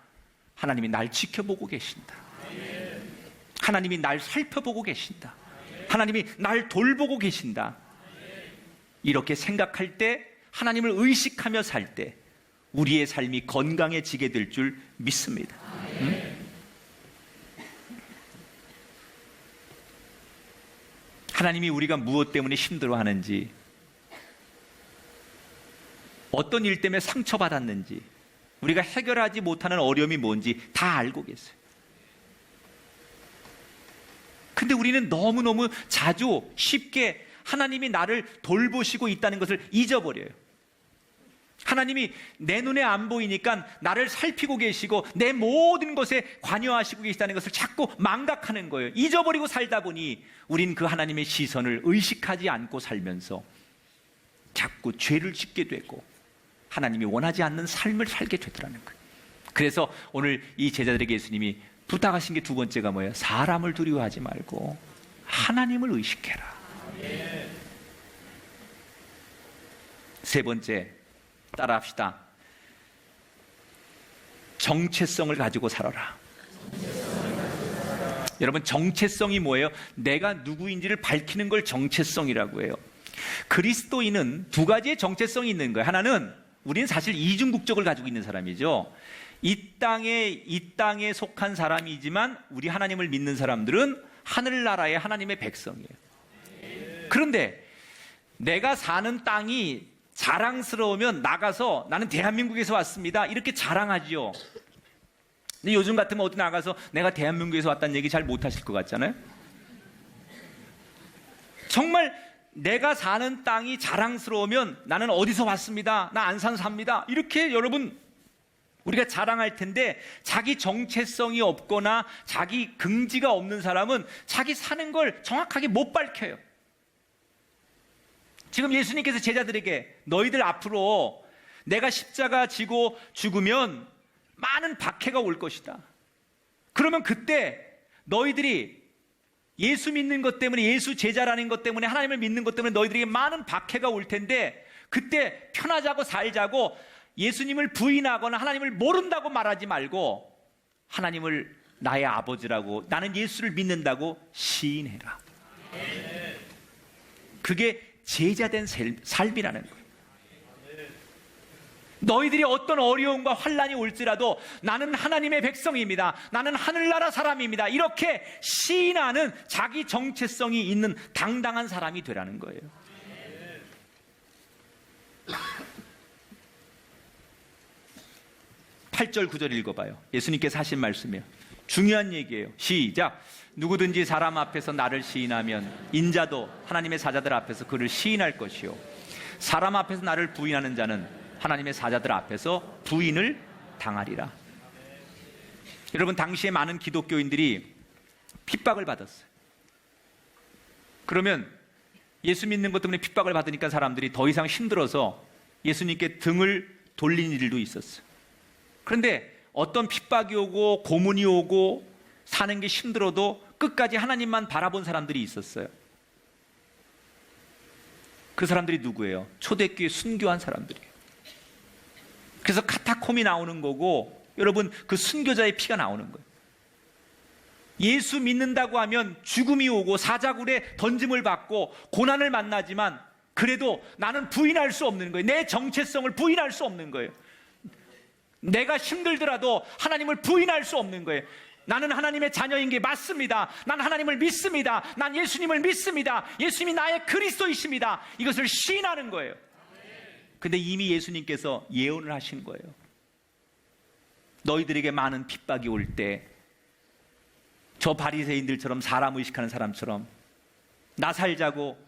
하나님이 날 지켜보고 계신다. 하나님이 날 살펴보고 계신다. 하나님이 날 돌보고 계신다. 이렇게 생각할 때, 하나님을 의식하며 살 때 우리의 삶이 건강해지게 될 줄 믿습니다. 하나님이 우리가 무엇 때문에 힘들어하는지, 어떤 일 때문에 상처받았는지, 우리가 해결하지 못하는 어려움이 뭔지 다 알고 계세요. 근데 우리는 너무너무 자주 쉽게 하나님이 나를 돌보시고 있다는 것을 잊어버려요. 하나님이 내 눈에 안 보이니까 나를 살피고 계시고 내 모든 것에 관여하시고 계시다는 것을 자꾸 망각하는 거예요. 잊어버리고 살다 보니 우린 그 하나님의 시선을 의식하지 않고 살면서 자꾸 죄를 짓게 되고 하나님이 원하지 않는 삶을 살게 되더라는 거예요. 그래서 오늘 이 제자들에게 예수님이 부탁하신 게 두 번째가 뭐예요? 사람을 두려워하지 말고 하나님을 의식해라. 세 번째, 따라합시다. 정체성을 가지고 살아라. 여러분, 정체성이 뭐예요? 내가 누구인지를 밝히는 걸 정체성이라고 해요. 그리스도인은 두 가지의 정체성이 있는 거예요. 하나는 우리는 사실 이중 국적을 가지고 있는 사람이죠. 이 땅에 속한 사람이지만 우리 하나님을 믿는 사람들은 하늘나라의 하나님의 백성이에요. 그런데 내가 사는 땅이 자랑스러우면 나가서 나는 대한민국에서 왔습니다 이렇게 자랑하지요. 근데 요즘 같으면 어디 나가서 내가 대한민국에서 왔다는 얘기 잘 못하실 것 같잖아요. 정말 내가 사는 땅이 자랑스러우면 나는 어디서 왔습니다, 나 안산 삽니다 이렇게 여러분 우리가 자랑할 텐데, 자기 정체성이 없거나 자기 긍지가 없는 사람은 자기 사는 걸 정확하게 못 밝혀요. 지금 예수님께서 제자들에게 너희들 앞으로 내가 십자가 지고 죽으면 많은 박해가 올 것이다. 그러면 그때 너희들이 예수 믿는 것 때문에, 예수 제자라는 것 때문에, 하나님을 믿는 것 때문에 너희들에게 많은 박해가 올 텐데 그때 편하자고 살자고 예수님을 부인하거나 하나님을 모른다고 말하지 말고 하나님을 나의 아버지라고, 나는 예수를 믿는다고 시인해라. 그게 제자된 삶이라는 거예요. 너희들이 어떤 어려움과 환난이 올지라도 나는 하나님의 백성입니다, 나는 하늘나라 사람입니다, 이렇게 시인하는 자기 정체성이 있는 당당한 사람이 되라는 거예요. 8절 9절 읽어봐요. 예수님께서 하신 말씀이에요. 중요한 얘기예요. 시작. 누구든지 사람 앞에서 나를 시인하면 인자도 하나님의 사자들 앞에서 그를 시인할 것이요, 사람 앞에서 나를 부인하는 자는 하나님의 사자들 앞에서 부인을 당하리라. 여러분, 당시에 많은 기독교인들이 핍박을 받았어요. 그러면 예수 믿는 것 때문에 핍박을 받으니까 사람들이 더 이상 힘들어서 예수님께 등을 돌린 일도 있었어요. 그런데 어떤 핍박이 오고 고문이 오고 사는 게 힘들어도 끝까지 하나님만 바라본 사람들이 있었어요. 그 사람들이 누구예요? 초대교회 순교한 사람들이에요. 그래서 카타콤이 나오는 거고, 여러분, 그 순교자의 피가 나오는 거예요. 예수 믿는다고 하면 죽음이 오고 사자굴에 던짐을 받고 고난을 만나지만 그래도 나는 부인할 수 없는 거예요. 내 정체성을 부인할 수 없는 거예요. 내가 힘들더라도 하나님을 부인할 수 없는 거예요. 나는 하나님의 자녀인 게 맞습니다. 난 하나님을 믿습니다. 난 예수님을 믿습니다. 예수님이 나의 그리스도이십니다. 이것을 시인하는 거예요. 근데 이미 예수님께서 예언을 하신 거예요. 너희들에게 많은 핍박이 올 때 저 바리새인들처럼 사람 의식하는 사람처럼 나 살자고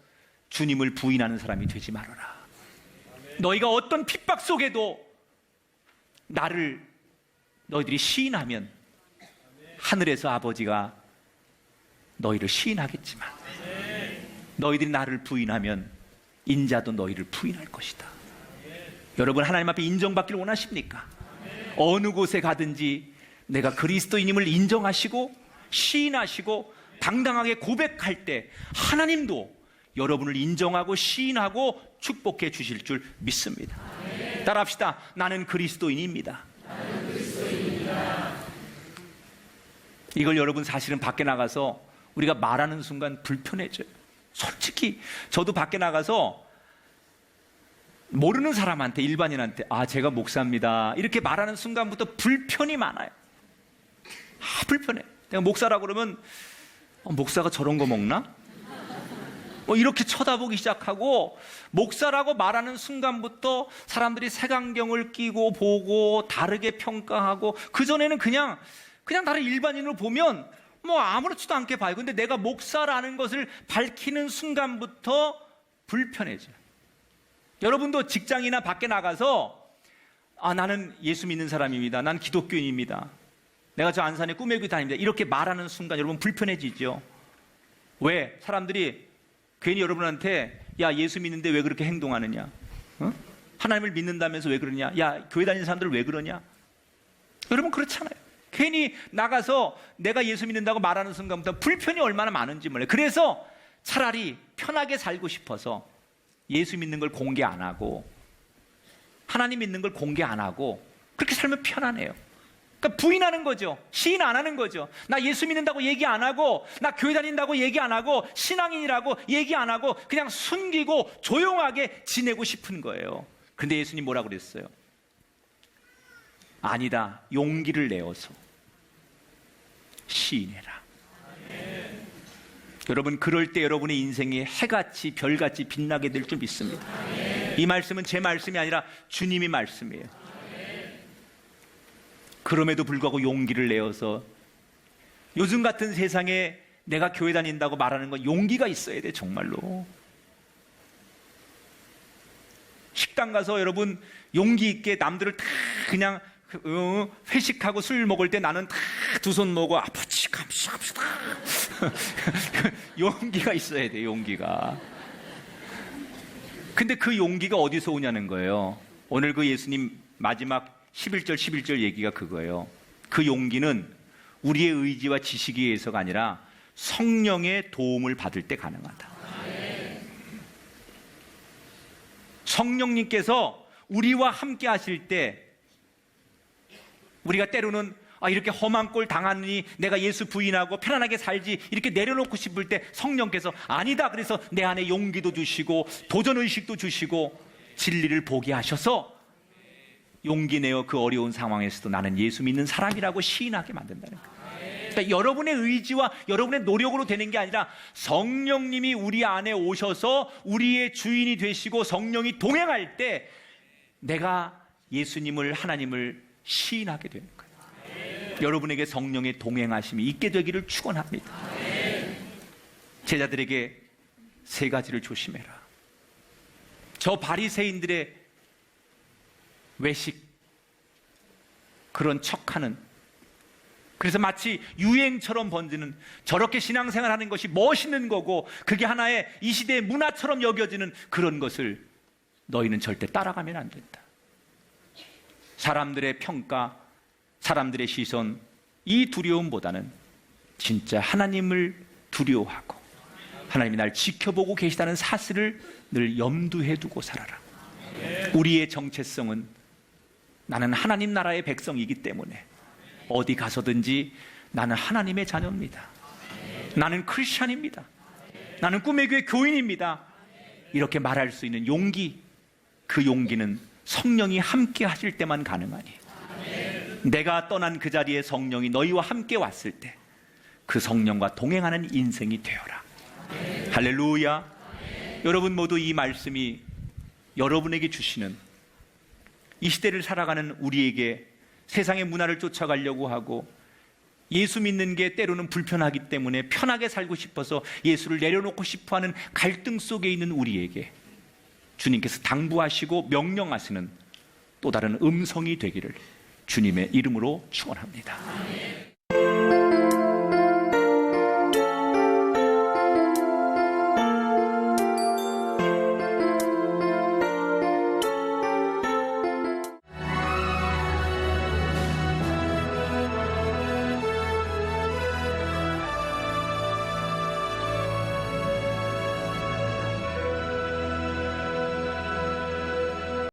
주님을 부인하는 사람이 되지 말아라. 너희가 어떤 핍박 속에도 나를 너희들이 시인하면 하늘에서 아버지가 너희를 시인하겠지만 너희들이 나를 부인하면 인자도 너희를 부인할 것이다. 여러분, 하나님 앞에 인정받기를 원하십니까? 어느 곳에 가든지 내가 그리스도인임을 인정하시고 시인하시고 당당하게 고백할 때 하나님도 여러분을 인정하고 시인하고 축복해 주실 줄 믿습니다. 따라합시다. 나는 그리스도인입니다. 이걸 여러분 사실은 밖에 나가서 우리가 말하는 순간 불편해져요. 솔직히 저도 밖에 나가서 모르는 사람한테, 일반인한테 제가 목사입니다 이렇게 말하는 순간부터 불편이 많아요. 불편해. 내가 목사라고 그러면 목사가 저런 거 먹나? 이렇게 쳐다보기 시작하고, 목사라고 말하는 순간부터 사람들이 색안경을 끼고 보고 다르게 평가하고, 그전에는 그냥 다른 일반인으로 보면 아무렇지도 않게 봐요. 근데 내가 목사라는 것을 밝히는 순간부터 불편해져요. 여러분도 직장이나 밖에 나가서 나는 예수 믿는 사람입니다. 난 기독교인입니다. 내가 저 안산에 꾸며기 다닙니다. 이렇게 말하는 순간 여러분 불편해지죠. 왜? 사람들이 괜히 여러분한테 야, 예수 믿는데 왜 그렇게 행동하느냐? 하나님을 믿는다면서 왜 그러냐? 야, 교회 다니는 사람들 왜 그러냐? 여러분 그렇잖아요. 괜히 나가서 내가 예수 믿는다고 말하는 순간부터 불편이 얼마나 많은지 몰라요. 그래서 차라리 편하게 살고 싶어서 예수 믿는 걸 공개 안 하고 하나님 믿는 걸 공개 안 하고 그렇게 살면 편하네요. 그러니까 부인하는 거죠. 시인 안 하는 거죠. 나 예수 믿는다고 얘기 안 하고, 나 교회 다닌다고 얘기 안 하고, 신앙인이라고 얘기 안 하고 그냥 숨기고 조용하게 지내고 싶은 거예요. 근데 예수님 뭐라고 그랬어요? 아니다. 용기를 내어서 시인해라. 여러분, 그럴 때 여러분의 인생이 해같이 별같이 빛나게 될 줄 믿습니다. 이 말씀은 제 말씀이 아니라 주님의 말씀이에요. 그럼에도 불구하고 용기를 내어서, 요즘 같은 세상에 내가 교회 다닌다고 말하는 건 용기가 있어야 돼. 정말로. 식당 가서 여러분 용기 있게 남들을 다 그냥 회식하고 술 먹을 때 나는 다 두 손 모고 아프지 감시합시다. 용기가 있어야 돼. 용기가. 근데 그 용기가 어디서 오냐는 거예요. 오늘 그 예수님 마지막 11절 얘기가 그거예요. 그 용기는 우리의 의지와 지식에 의해서가 아니라 성령의 도움을 받을 때 가능하다. 성령님께서 우리와 함께 하실 때, 우리가 때로는 이렇게 험한 꼴 당하느니 내가 예수 부인하고 편안하게 살지 이렇게 내려놓고 싶을 때 성령께서 아니다. 그래서 내 안에 용기도 주시고 도전의식도 주시고 진리를 보게 하셔서 용기 내어 그 어려운 상황에서도 나는 예수 믿는 사람이라고 시인하게 만든다는 거예요. 그러니까 여러분의 의지와 여러분의 노력으로 되는 게 아니라 성령님이 우리 안에 오셔서 우리의 주인이 되시고 성령이 동행할 때 내가 예수님을, 하나님을 시인하게 되는 거예요. 여러분에게 성령의 동행하심이 있게 되기를 축원합니다. 제자들에게 세 가지를 조심해라. 저 바리새인들의 외식, 그런 척하는 그래서 마치 유행처럼 번지는, 저렇게 신앙생활하는 것이 멋있는 거고 그게 하나의 이 시대의 문화처럼 여겨지는 그런 것을 너희는 절대 따라가면 안 된다. 사람들의 평가, 사람들의 시선, 이 두려움보다는 진짜 하나님을 두려워하고 하나님이 날 지켜보고 계시다는 사실을 늘 염두에 두고 살아라. 우리의 정체성은 나는 하나님 나라의 백성이기 때문에 어디 가서든지 나는 하나님의 자녀입니다. 나는 크리스찬입니다. 나는 꿈의 교회 교인입니다. 이렇게 말할 수 있는 용기, 그 용기는 성령이 함께 하실 때만 가능하니, 내가 떠난 그 자리에 성령이 너희와 함께 왔을 때 그 성령과 동행하는 인생이 되어라. 할렐루야. 여러분 모두 이 말씀이 여러분에게 주시는, 이 시대를 살아가는 우리에게 세상의 문화를 쫓아가려고 하고 예수 믿는 게 때로는 불편하기 때문에 편하게 살고 싶어서 예수를 내려놓고 싶어하는 갈등 속에 있는 우리에게 주님께서 당부하시고 명령하시는 또 다른 음성이 되기를 주님의 이름으로 축원합니다.